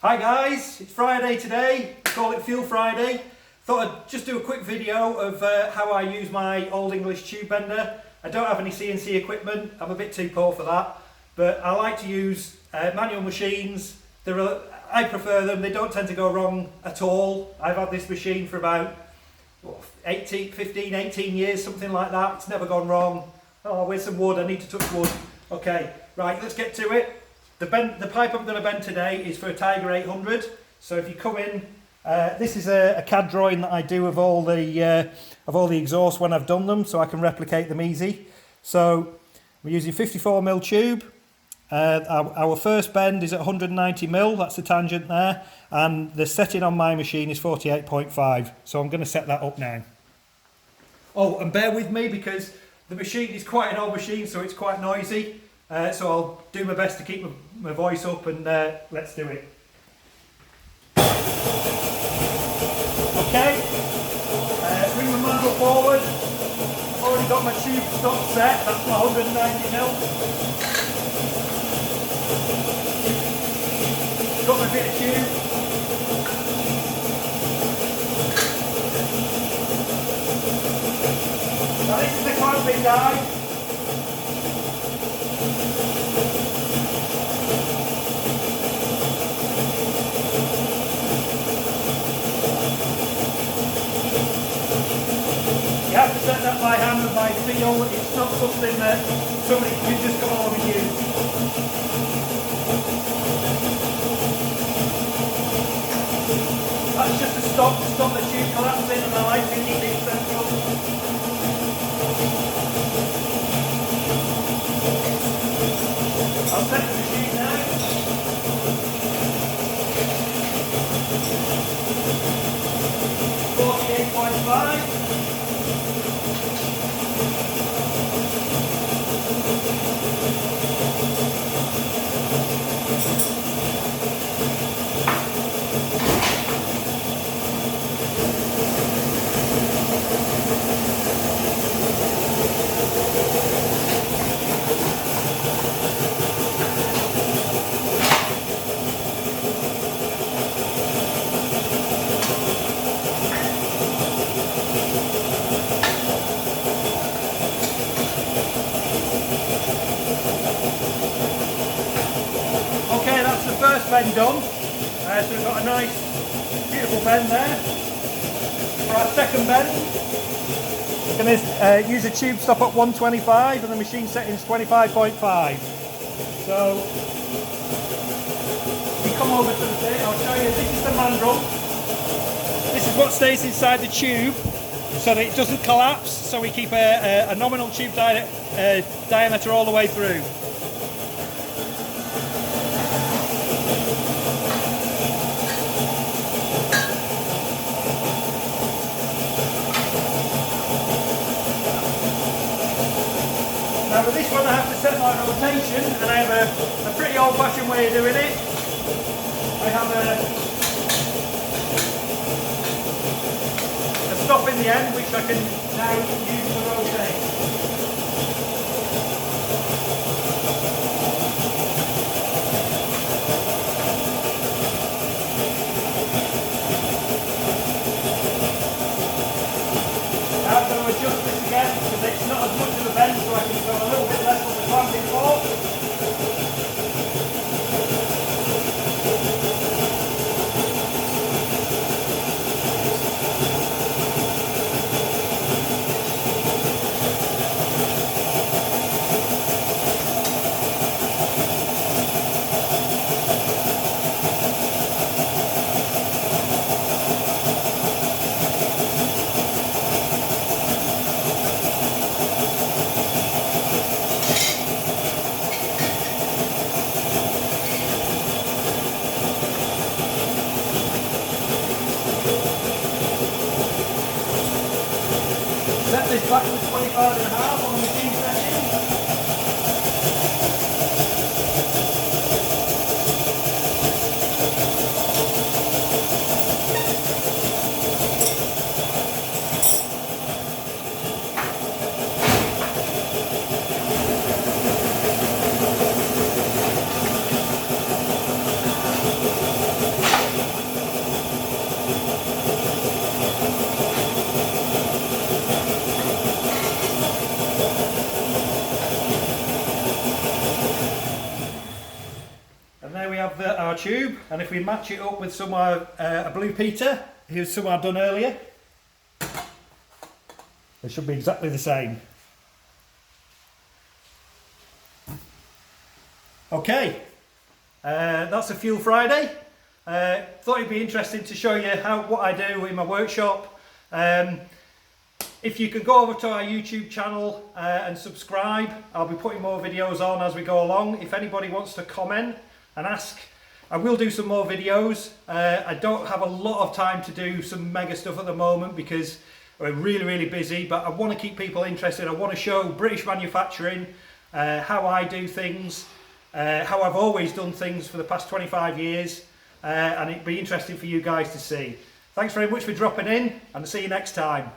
Hi guys, it's Friday today, call it Fuel Friday. Thought I'd just do a quick video of how I use my Old English tube bender. I don't have any CNC equipment, I'm a bit too poor for that, but I like to use manual machines. I prefer them, they don't tend to go wrong at all. I've had this machine for about 18 years, something like that. It's never gone wrong. Oh, where's some wood? I need to touch wood. Okay, right, let's get to it. The pipe I'm going to bend today is for a Tiger 800. So if you come in, this is a CAD drawing that I do of all the exhausts when I've done them, so I can replicate them easy. So we're using 54mm tube. Our first bend is at 190mm, that's the tangent there, and the setting on my machine is 48.5, so I'm going to set that up now. Oh, and bear with me because the machine is quite an old machine, so it's quite noisy, so I'll do my best to keep my voice up, and let's do it. Okay, bring the mandrel forward. I've already got my tube stop set, that's my 190mm. Got my bit of tube. Now this is the clamping guide. You have to set that by hand and by feel. It's not something that somebody can just come along and use. That's just to stop the tube collapsing, and I like to keep it central. I'll set the machine now. .5. Okay, that's the first bend done. So we've got a nice, beautiful bend there. For our second bend, we're going to use a tube stop at 125 and the machine setting is 25.5. So, we come over to the thing, I'll show you, this is the mandrel. This is what stays inside the tube so that it doesn't collapse, so we keep a nominal tube diameter all the way through. Now with this one I have to set my rotation, and I have a pretty old-fashioned way of doing it. I have a stop in the end which I can now use to rotate. Now I'm going to adjust this again because it's not as much of a bend, so I can go a little bit less on the clamping fork. Set this back to 25.5 on the machine setting. tube, and if we match it up with some a blue Peter, here's some I've done earlier, they should be exactly the same. Okay, that's a Fuel Friday. Thought it'd be interesting to show you what I do in my workshop. If you could go over to our YouTube channel and subscribe, I'll be putting more videos on as we go along. If anybody wants to comment and ask, I will do some more videos. I don't have a lot of time to do some mega stuff at the moment because we're really busy, but I want to keep people interested. I want to show British manufacturing, how I do things, how I've always done things for the past 25 years, and it'd be interesting for you guys to see. Thanks very much for dropping in, and I'll see you next time.